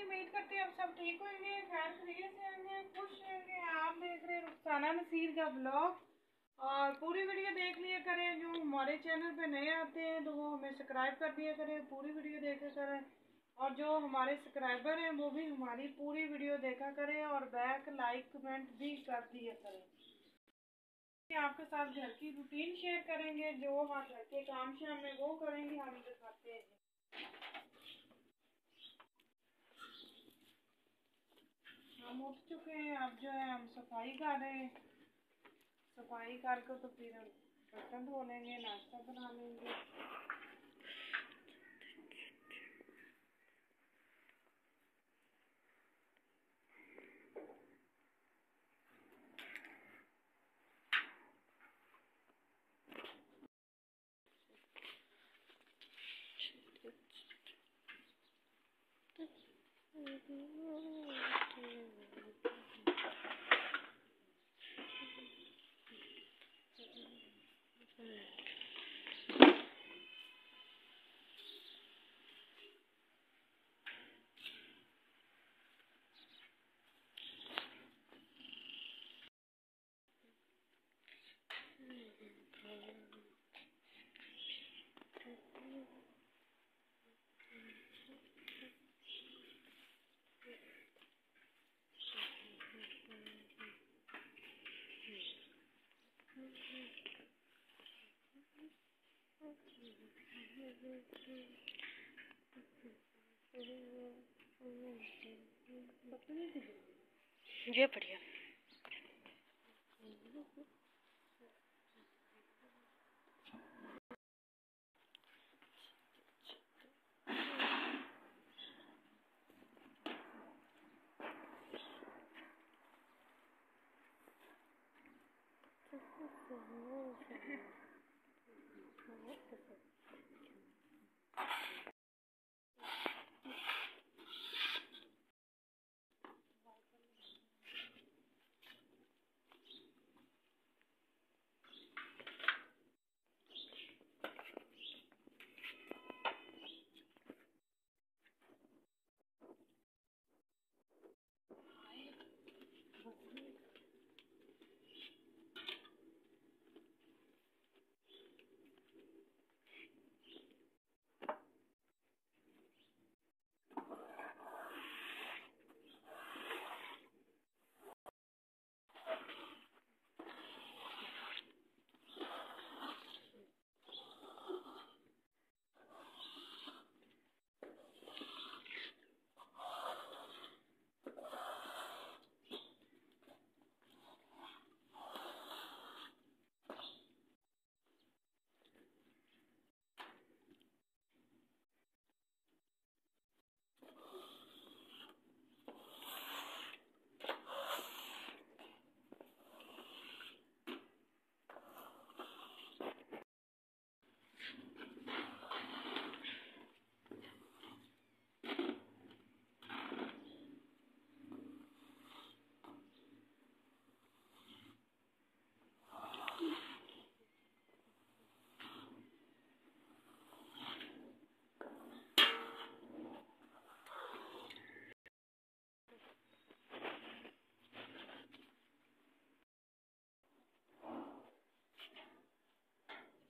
जी, उम्मीद करते हैं आप सब ठीक होंगे, खैर खैरियत से होंगे, खुश होंगे। आप देख रहे हैं रुखसाना नसीर का ब्लॉग। और पूरी वीडियो देख लिया करें। जो हमारे चैनल पे नए आते हैं तो वो हमें सब्सक्राइब कर दिया करें, पूरी वीडियो देखा करें। और जो हमारे सब्सक्राइबर हैं वो भी हमारी पूरी वीडियो देखा करें और बैक लाइक कमेंट भी कर दिया करें। आपके साथ घर की रूटीन शेयर करेंगे, जो हम घर के काम शाम में वो करेंगे, हम दिखाते हैं। हम उठ चुके हैं, अब जो है हम सफाई कर रहे हैं। सफाई करके तो फिर हम बर्तन धो लेंगे, नाश्ता बना लेंगे। ये बढ़िया।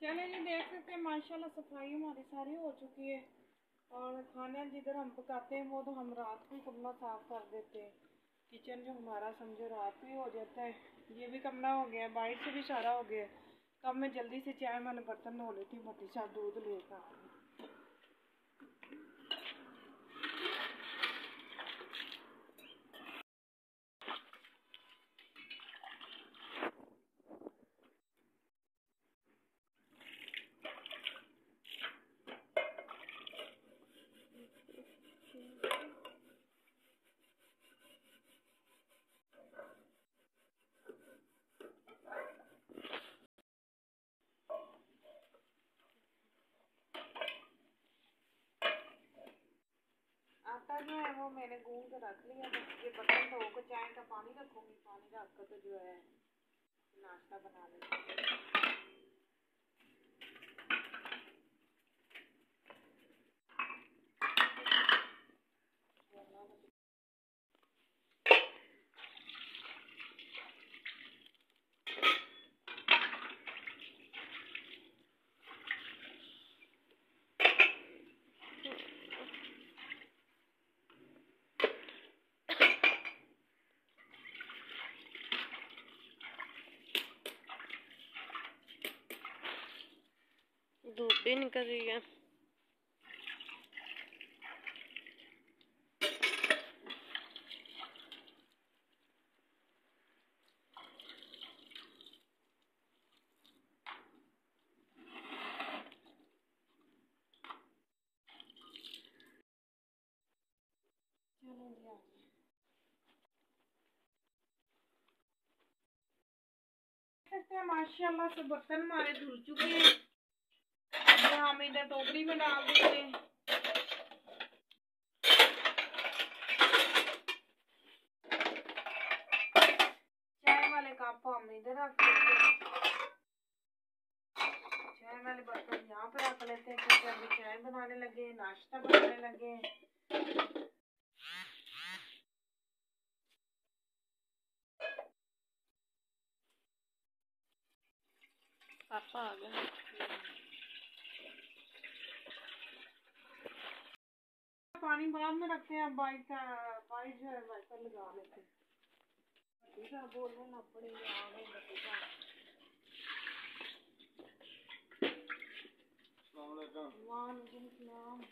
चले जी, देख सकते हैं माशाल्लाह सफाई हमारी सारी हो चुकी है। और खाना जिधर हम पकाते हैं वो तो हम रात को ही कमरा साफ कर देते हैं। किचन जो हमारा समझो रात को ही हो जाता है। ये भी कमरा हो गया, बाहर से भी सारा हो गया। कब मैं जल्दी से चाय मैंने बर्तन धो लेती हूँ, मोटी सा दूध लेकर। आटा जो है वो मैंने गूंद कर रख लिया। ये बर्तन धो कर चाय का पानी रखूँगी, पानी रख कर तो जो है नाश्ता बना लेंगे। धूप भी निकल रही है। माशाल्लाह से बर्तन हमारे धुल चुके हैं। ये हम इधर टोकरी में डाल देते हैं। चाय वाले कप हम इधर रख देते हैं। चाय वाले बर्तन यहाँ पे रख लेते हैं क्योंकि अभी चाय बनाने लगे, नाश्ता बनाने लगे। पापा आ गए। पानी बाद में रखते हैं। बाइक जो है वाइपर लगा लेते हैं। बोलना पड़ेगा।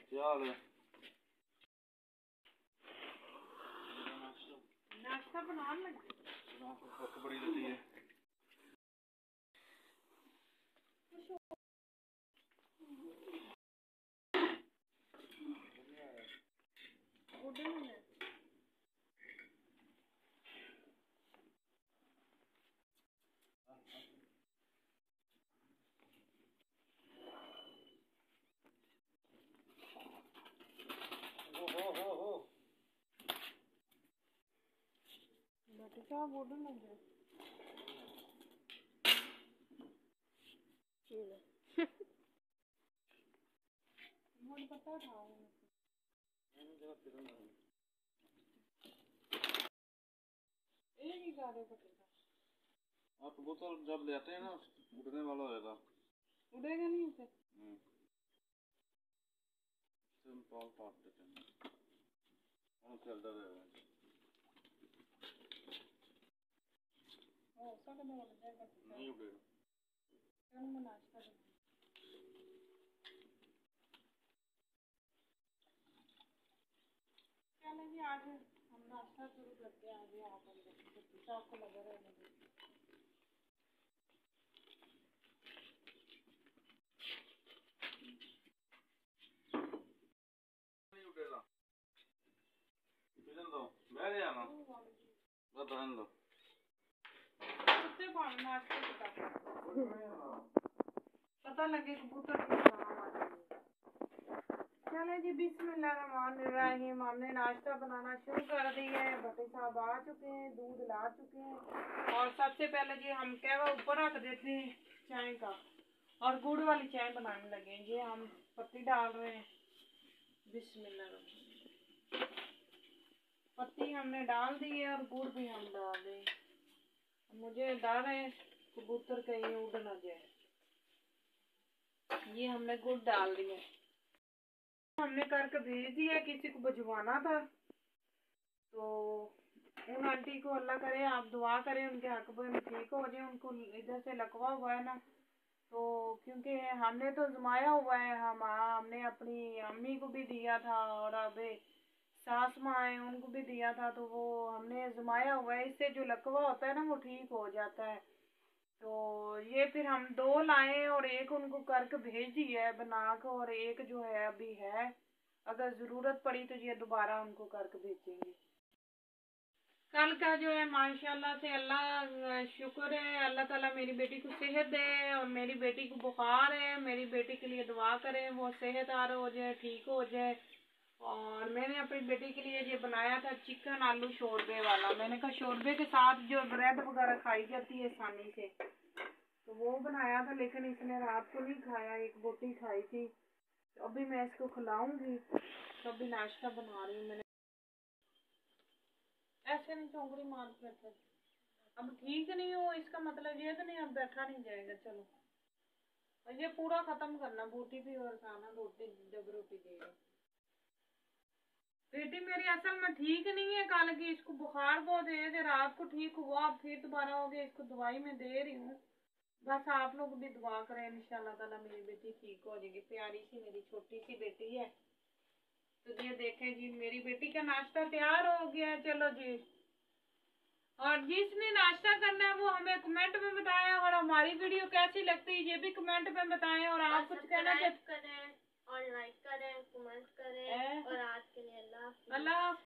क्या हाल है? नाश्ता बनाने लगे। बड़ी रहती है। क्या बोल लगे मुझे पता था। एक ही गा रहे आप बोतल जब लेते हैं ना उड़ने वाला होगा। उड़ेगा नहीं उसे। सिंपल काट देते हैं और चलता रहेगा। नहीं उड़ेगा। मैं नाश्ता चलो जी आज हम नाश्ता शुरू करते हैं। आज यहाँ पर आपको लगा रहने दो। नहीं उड़ेगा। दो बैठ जाना बता दो कुत्ते पाल नाश्ते पता लगे कबूतर। चले जी बिस्मिल्लाहिर्रहमानिर्रहीम। हमने नाश्ता बनाना शुरू कर दिया है। भट्टी साहब आ चुके हैं, दूध ला चुके हैं। और सबसे पहले जी हम कहवा ऊपर रख देते हैं चाय का और गुड़ वाली चाय बनाने लगे। ये हम पत्ती डाल रहे हैं। बिस्मिल्लाह। पत्ती हमने डाल दी है और गुड़ भी हम डाल दें। मुझे डर है कबूतर कहीं उड़ ना जाए। ये हमने गुड़ डाल दिया। हमने करके भेज दिया। किसी को भिजवाना था तो उन आंटी को अल्लाह करे आप दुआ करें उनके हक में ठीक हो जाए। उनको इधर से लकवा हुआ है ना, तो क्योंकि हमने तो जमाया हुआ है। हमने अपनी अम्मी को भी दिया था और अब सास माँ है उनको भी दिया था, तो वो हमने जमाया हुआ है। इससे जो लकवा होता है ना वो ठीक हो जाता है। तो ये फिर हम 2 लाए और एक उनको करके भेज दिया है बना के, और एक जो है अभी है। अगर ज़रूरत पड़ी तो ये दोबारा उनको करके भेजेंगे। कल का जो है माशाल्लाह से अल्लाह शुक्र है, अल्लाह ताला मेरी बेटी को सेहत दे। और मेरी बेटी को बुखार है, मेरी बेटी के लिए दुआ करें वो सेहतदार हो जाए, ठीक हो जाए। और मैंने अपनी बेटी के लिए ये बनाया था चिकन आलू शोरबे वाला। मैंने कहा शोरबे के साथ जो ब्रेड वगैरह खाई जाती है आसानी से, तो वो बनाया था। लेकिन इसने रात को नहीं खाया, एक बोटी खाई थी। तो अभी मैं इसको खिलाऊंगी। तो अभी नाश्ता बना रही हूँ मैंने। ऐसे नहीं चौंकड़ी मार बैठा। अब ठीक नहीं हो इसका मतलब ये तो नहीं अब बैठा नहीं जाएगा। चलो और ये पूरा खत्म करना। बोटी भी और खाना, रोटी जब रोटी देगा। बेटी मेरी असल में ठीक नहीं है। कल की इसको बुखार बहुत है। रात को ठीक हुआ, अब फिर दोबारा हो गया। इसको दवाई में दे रही हूँ। बस आप लोग भी दुआ करें, इंशाल्लाह ताला मेरी बेटी ठीक हो जाएगी। प्यारी सी मेरी छोटी सी बेटी है। तो ये देखें जी, मेरी बेटी का नाश्ता तैयार हो गया। चलो जी, और जिसने नाश्ता करना है वो हमें कमेंट में बताएं, और हमारी वीडियो कैसी लगती है ये भी कमेंट में बताएं। और आप कुछ कहना चाहते करें और लाइक करें, कमेंट करें। और आज के लिए अल्लाह हाफ़िज़। अल्लाह।